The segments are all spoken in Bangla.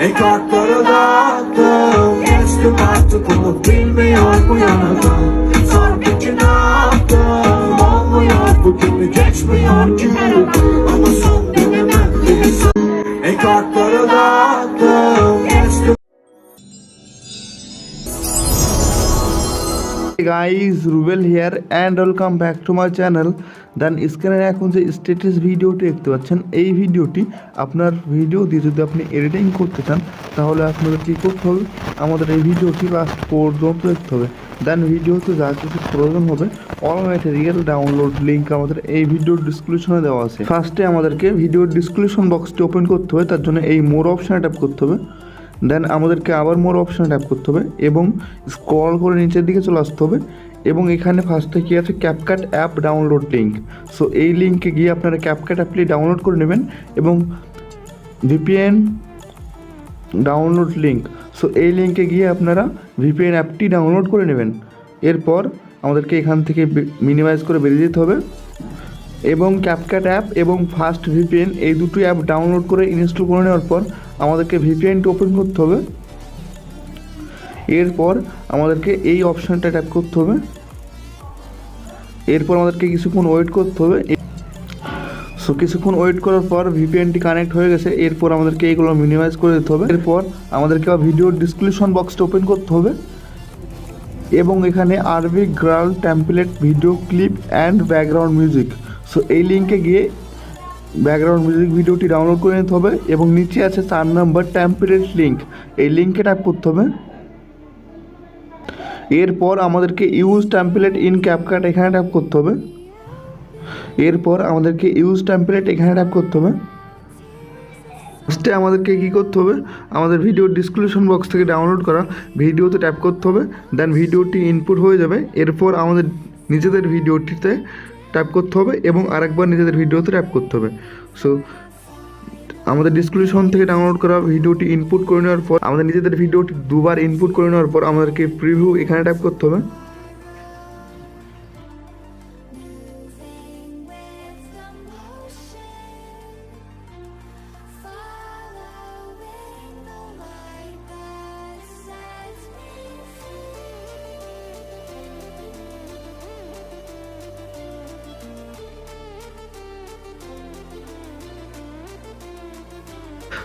Ey kartları dağıttım, geçtim artık umut bilmiyor bu yanadan. Sarp içine attım, olmuyor bugün geçmiyor ki. Ama son günüme değilsin. Ey kartları dağıttım, geçtim. Hey guys, Rubel here and welcome back to my channel. দেন স্ক্রিনে এখন যে স্ট্যাটাস ভিডিওটি দেখতে পাচ্ছেন, এই ভিডিওটি আপনার ভিডিও দিয়ে যদি আপনি এডিটিং করতে চান তাহলে আপনাদের কী করতে হবে, আমাদের এই ভিডিওটি লাস্ট পর্যন্ত দেখতে হবে। দেন ভিডিওতে যা কিছু প্রয়োজন হবে অল ম্যাটেরিয়াল ডাউনলোড লিঙ্ক আমাদের এই ভিডিওর ডিসক্রিপশনে দেওয়া আছে। ফার্স্টে আমাদেরকে ভিডিওর ডিসক্রিপশন বক্সটি ওপেন করতে হবে, তার জন্য এই মোর অপশানে ট্যাপ করতে হবে। দেন আমাদেরকে আবার মোর অপশানে ট্যাপ করতে হবে এবং স্ক্রল করে নিচের দিকে চলে আসতে হবে এবং এখানে ফার্স্টে কী আছে, CapCut app download link. So এই লিঙ্কে গিয়ে আপনারা ক্যাপকাট অ্যাপটি ডাউনলোড করে নেবেন এবং ভিপিএন ডাউনলোড লিঙ্ক। সো এই লিঙ্কে গিয়ে আপনারা ভিপিএন অ্যাপটি ডাউনলোড করে নেবেন। এরপর আমাদেরকে এখান থেকে মিনিমাইজ করে বেরিয়ে যেতে হবে এবং ক্যাপকাট অ্যাপ এবং ফাস্ট ভিপিএন এই দুটো অ্যাপ ডাউনলোড করে ইনস্টল করে নেওয়ার পর আমাদেরকে ভিপিএনটি ওপেন করতে হবে। এরপর আমাদেরকে এই অপশানটা ট্যাপ করতে হবে। এরপর আমাদেরকে কিছুক্ষণ ওয়েট করতে হবে। সো কিছুক্ষণ ওয়েট করার পর ভিপিএনটি কানেক্ট হয়ে গেছে। এরপর আমাদেরকে এইগুলো মিনিমাইজ করে দিতে হবে। এরপর আমাদেরকে ভিডিওর ডিসক্রিপশন বক্সটা ওপেন করতে হবে এবং এখানে আরবি girl template video clip and background music. So এই লিঙ্কে গিয়ে ব্যাকগ্রাউন্ড মিউজিক ভিডিওটি ডাউনলোড করে নিতে হবে এবং নিচে আছে 4 নম্বর টেমপ্লেট লিঙ্ক, এই লিঙ্কে ট্যাপ করতে হবে। এরপর আমাদেরকে ইউজ টেমপ্লেট ইন ক্যাপকাট এখানে ট্যাপ করতে হবে। এরপর আমাদেরকে ইউজ টেমপ্লেট এখানে ট্যাপ করতে হবে। ফার্স্টে আমাদেরকে কী করতে হবে, আমাদের ভিডিওর ডিসক্রিপশন বক্স থেকে ডাউনলোড করা ভিডিওতে ট্যাপ করতে হবে। দেন ভিডিওটি ইনপুট হয়ে যাবে। এরপর আমাদের নিজেদের ভিডিওটিতে ট্যাপ করতে হবে এবং আরেকবার নিজেদের ভিডিওতে ট্যাপ করতে হবে। সো আমাদের ডিসক্রিপশন থেকে ডাউনলোড করা ভিডিওটি ইনপুট করে নেওয়ার পর আমাদের নিজেদের ভিডিওটি দুবার ইনপুট করে নেওয়ার পর আমাদেরকে প্রিভিউ এখানে ট্যাপ করতে হবে।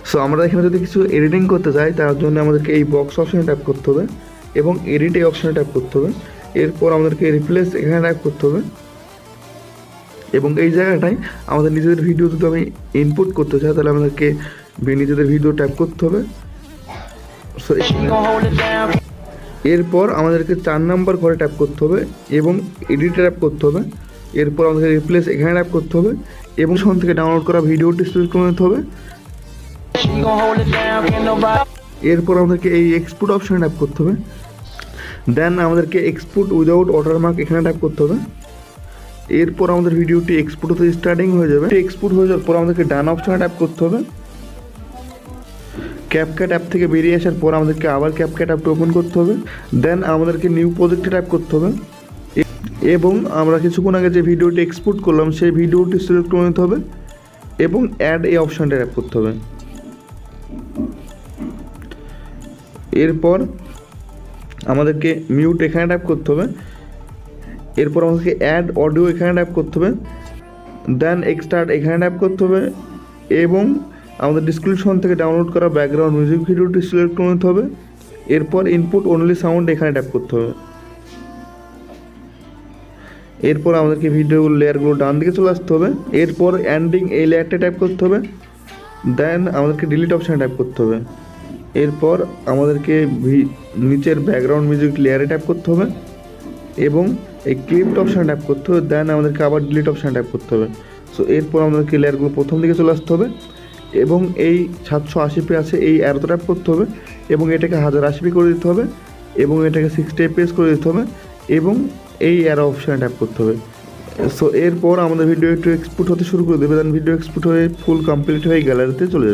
সো আমরা এখানে যদি কিছু এডিটিং করতে চাই তার জন্য আমাদেরকে এই বক্স অপশানে ট্যাপ করতে হবে এবং এডিট এই অপশানে ট্যাপ করতে হবে। এরপর আমাদেরকে রিপ্লেস এখানে ট্যাপ করতে হবে এবং এই জায়গাটায় আমাদের নিজেদের ভিডিও যদি আমি ইনপুট করতে চাই তাহলে আমাদেরকে নিজেদের ভিডিও ট্যাপ করতে হবে। সো এরপর আমাদেরকে 4 নম্বর ঘরে ট্যাপ করতে হবে এবং এডিটে ট্যাপ করতে হবে। এরপর আমাদেরকে রিপ্লেস এখানে ট্যাপ করতে হবে এবং সেখান থেকে ডাউনলোড করা ভিডিওটি সিলেক্ট করে নিতে হবে। এরপর আমাদেরকে এই এক্সপোর্ট অপশানে ট্যাপ করতে হবে। দেন আমাদেরকে এক্সপোর্ট উইদাউট ওয়াটারমার্ক এখানে ট্যাপ করতে হবে। এরপর আমাদের ভিডিওটি এক্সপোর্ট হতে স্টার্টিং হয়ে যাবে। এক্সপোর্ট হয়ে যাওয়ার পর আমাদেরকে ডান অপশানে ট্যাপ করতে হবে। ক্যাপকাট অ্যাপ থেকে বেরিয়ে আসার পর আমাদেরকে আবার ক্যাপকাট অ্যাপটা ওপেন করতে হবে। দেন আমাদেরকে নিউ প্রজেক্টে ট্যাপ করতে হবে এবং আমরা কিছুক্ষণ আগে যে ভিডিওটি এক্সপোর্ট করলাম সেই ভিডিওটি সিলেক্ট করে নিতে হবে এবং অ্যাড এই অপশানটা ট্যাপ করতে হবে। এরপর আমাদেরকে মিউট এখানে ট্যাপ করতে হবে। এরপর আমাদেরকে অ্যাড অডিও এখানে ট্যাপ করতে হবে। দেন এক্সট্রাক্ট এখানে ট্যাপ করতে হবে এবং আমাদের ডিসক্রিপশন থেকে ডাউনলোড করা ব্যাকগ্রাউন্ড মিউজিক ভিডিওটি সিলেক্ট করে নিতে হবে। এরপর ইনপুট অনলি সাউন্ড এখানে ট্যাপ করতে হবে। এরপর আমাদেরকে ভিডিও লেয়ারগুলো ডান দিকে চলে আসতে হবে। এরপর এন্ডিং এই লেয়ারটা ট্যাপ করতে হবে। দেন আমাদেরকে ডিলিট অপশানে ট্যাপ করতে হবে। এরপর আমাদেরকে নিচের ব্যাকগ্রাউন্ড মিউজিক লেয়ারে ট্যাপ করতে হবে এবং এই ক্লিপড অপশানে ট্যাপ করতে হবে। দেন আমাদেরকে আবার ডিলিট অপশানে ট্যাপ করতে হবে। সো এরপর আমাদেরকে লেয়ারগুলো প্রথম দিকে চলে আসতে হবে এবং এই 780p আছে এই অ্যারোতে ট্যাপ করতে হবে এবং এটাকে 1080p করে দিতে হবে এবং এটাকে 60 fps করে দিতে হবে এবং এই অ্যারো অপশানে ট্যাপ করতে হবে। সো এরপর আমাদের ভিডিও একটু এক্সপোর্ট হতে শুরু করে দেবে। দেন ভিডিও এক্সপোর্ট হয়ে ফুল কমপ্লিট হয়ে গ্যালারিতে চলে যাবে।